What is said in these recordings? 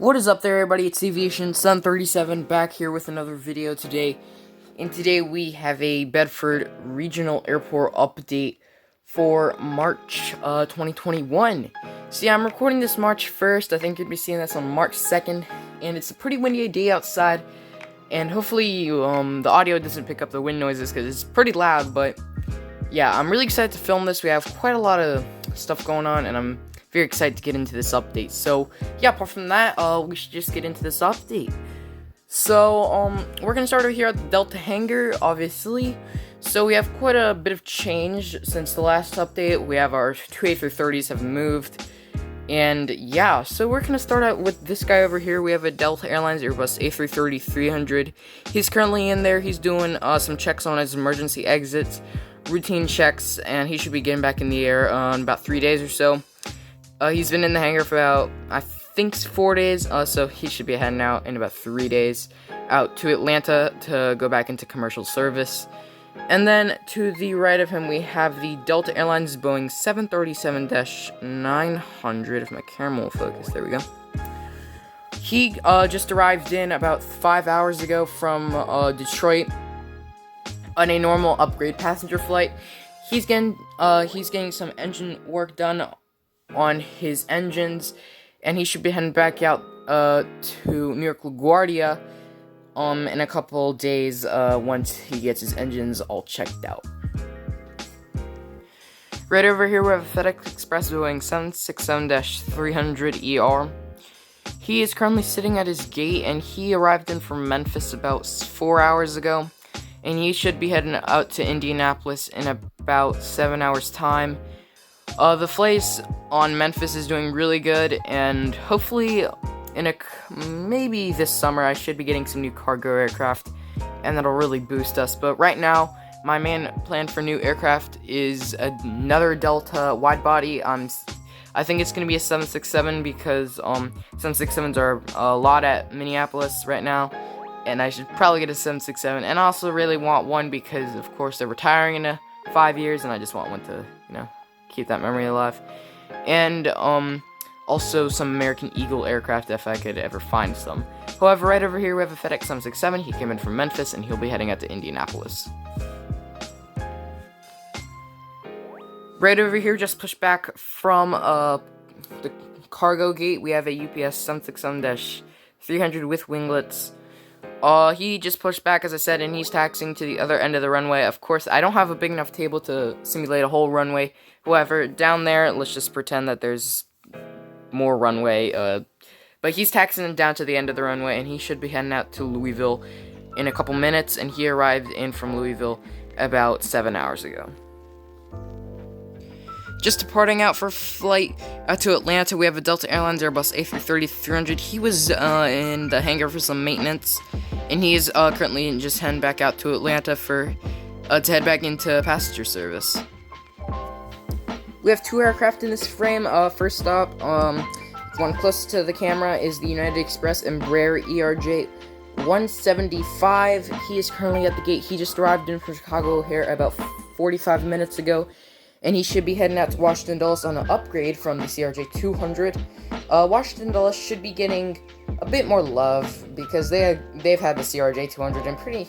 What is up there, everybody? It's Aviation Sun 37 back here with another video today. And today we have a Bedford Regional Airport update for March 2021. See, I'm recording this March 1st. I think you'll be seeing this on March 2nd. And it's a pretty windy day outside. And hopefully the audio doesn't pick up the wind noises because it's pretty loud. But yeah, I'm really excited to film this. We have quite a lot of stuff going on, and I'm very excited to get into this update. So yeah, apart from that, we should just get into this update. So we're gonna start over here at the Delta hangar, obviously. So we have quite a bit of change since the last update. We have our two A330s have moved, and yeah, so we're gonna start out with this guy over here. We have a Delta Airlines Airbus A330-300. He's currently in there. He's doing some checks on his emergency exits, routine checks, and he should be getting back in the air in about 3 days or so. He's been in the hangar for about, I think, 4 days, so he should be heading out in about 3 days out to Atlanta to go back into commercial service. And then to the right of him, we have the Delta Airlines Boeing 737-900, if my camera will focus, there we go. He just arrived in about 5 hours ago from Detroit on a normal upgrade passenger flight. He's getting some engine work done on his engines, and he should be heading back out to New York LaGuardia in a couple days once he gets his engines all checked out. Right over here we have a FedEx Express Boeing 767-300ER. He is currently sitting at his gate, and he arrived in from Memphis about 4 hours ago, and he should be heading out to Indianapolis in about 7 hours time. The flight on Memphis is doing really good, and hopefully maybe this summer I should be getting some new cargo aircraft, and that'll really boost us. But right now, my main plan for new aircraft is another Delta wide-body. I think it's going to be a 767 because 767s are a lot at Minneapolis right now, and I should probably get a 767. And I also really want one because, of course, they're retiring in 5 years, and I just want one to, keep that memory alive. And also some American Eagle aircraft if I could ever find some. However, right over here we have a FedEx 767. He came in from Memphis, and he'll be heading out to Indianapolis. Right over here, just pushed back from the cargo gate, we have a UPS 767-300 with winglets. He just pushed back, as I said, and he's taxiing to the other end of the runway. Of course, I don't have a big enough table to simulate a whole runway. However, down there, let's just pretend that there's more runway. But he's taxiing down to the end of the runway, and he should be heading out to Louisville in a couple minutes, and he arrived in from Louisville about 7 hours ago. Just departing out for flight to Atlanta, we have a Delta Airlines Airbus A330-300. He was in the hangar for some maintenance, and he is currently just heading back out to Atlanta to head back into passenger service. We have two aircraft in this frame. First up, one close to the camera is the United Express Embraer ERJ 175. He is currently at the gate. He just arrived in from Chicago O'Hare about 45 minutes ago, and he should be heading out to Washington Dulles on an upgrade from the CRJ 200. Washington Dulles should be getting a bit more love because they've had the CRJ 200 and pretty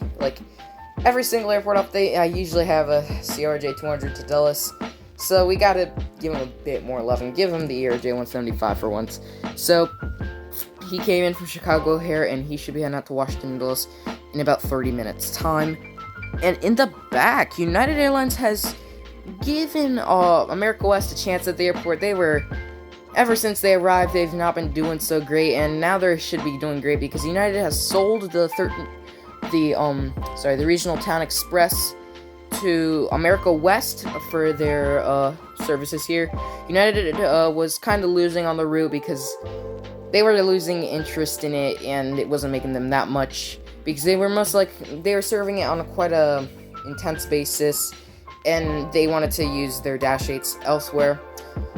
every single airport update. I usually have a CRJ 200 to Dulles, so we gotta give him a bit more love and give him the ERJ 175 for once. So he came in from Chicago O'Hare, and he should be heading out to Washington Dulles in about 30 minutes time. And in the back, United Airlines has given America West a chance at the airport. Ever since they arrived, they've not been doing so great, and now they should be doing great because United has sold the Regional Town Express to America West for their services here. United was kind of losing on the route because they were losing interest in it, and it wasn't making them that much because they were serving it on quite a intense basis, and they wanted to use their Dash 8s elsewhere.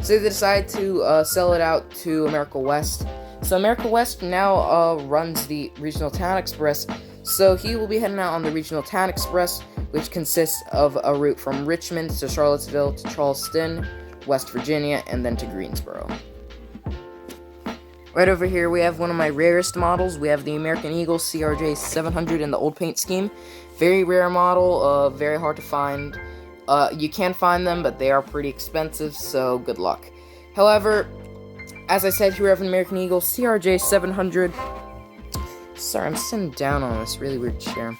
So they decided to sell it out to America West. So America West now runs the Regional Town Express. So he will be heading out on the Regional Town Express, which consists of a route from Richmond to Charlottesville to Charleston, West Virginia, and then to Greensboro. Right over here, we have one of my rarest models. We have the American Eagle CRJ 700 in the old paint scheme. Very rare model, very hard to find. You can find them, but they are pretty expensive, so good luck. However, as I said, here we have an American Eagle CRJ 700. Sorry, I'm sitting down on this really weird chair.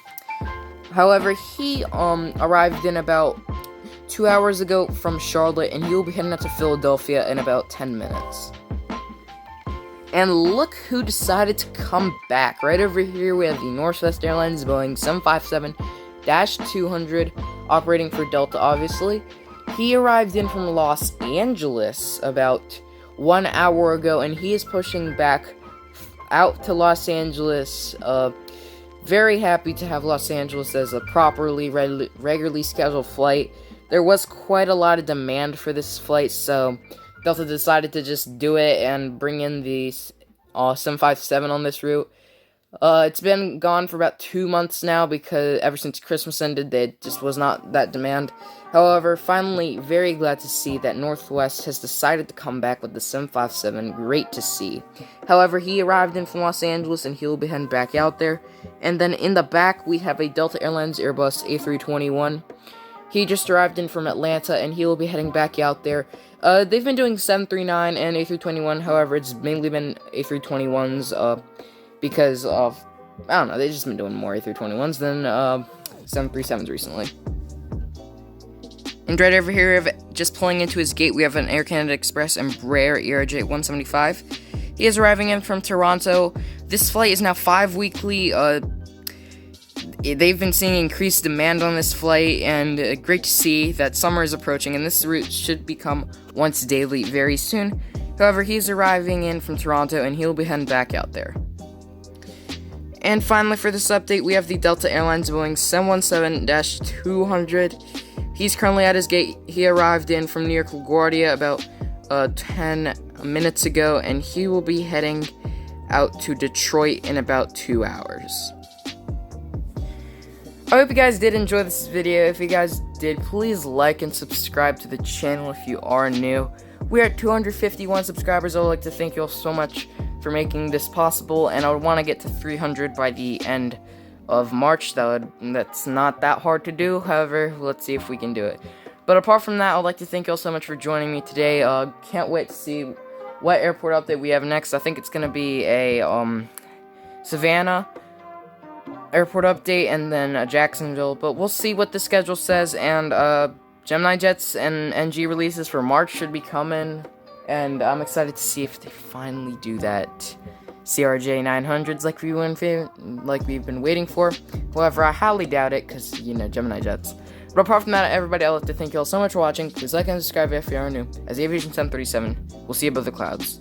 However, he arrived in about 2 hours ago from Charlotte, and he will be heading out to Philadelphia in about 10 minutes. And look who decided to come back. Right over here, we have the Northwest Airlines Boeing 757-200, operating for Delta, obviously. He arrived in from Los Angeles about 1 hour ago, and he is pushing back out to Los Angeles. Very happy to have Los Angeles as a properly, regularly scheduled flight. There was quite a lot of demand for this flight, so Delta decided to just do it and bring in the 757 on this route. It's been gone for about 2 months now, because ever since Christmas ended, there just was not that demand. However, finally, very glad to see that Northwest has decided to come back with the 757. Great to see. However, he arrived in from Los Angeles, and he'll be heading back out there. And then in the back, we have a Delta Airlines Airbus A321. He just arrived in from Atlanta, and he will be heading back out there. They've been doing 739 and A321, however, it's mainly been A321s, because of, I don't know, they've just been doing more A321s than 737s recently. And right over here, just pulling into his gate, we have an Air Canada Express Embraer ERJ 175. He is arriving in from Toronto. This flight is now 5 weekly. They've been seeing increased demand on this flight, and great to see that summer is approaching, and this route should become once daily very soon. However, he's arriving in from Toronto, and he'll be heading back out there. And finally, for this update, we have the Delta Airlines Boeing 717-200. He's currently at his gate. He arrived in from New York LaGuardia about 10 minutes ago, and he will be heading out to Detroit in about 2 hours. I hope you guys did enjoy this video. If you guys did, please like and subscribe to the channel if you are new. We're at 251 subscribers. I would like to thank you all so much for making this possible, and I would want to get to 300 by the end of March. That's not that hard to do. However, let's see if we can do it. But apart from that, I'd like to thank you all so much for joining me today. Can't wait to see what airport update we have next. I think it's going to be a Savannah airport update, and then Jacksonville, but we'll see what the schedule says. And Gemini Jets and NG releases for March should be coming, and I'm excited to see if they finally do that CRJ 900s like we've been waiting for. However, I highly doubt it, because, Gemini Jets. But apart from that, everybody, I'd like to thank you all so much for watching. Please like and subscribe if you are new. As Aviation 737, we'll see you above the clouds.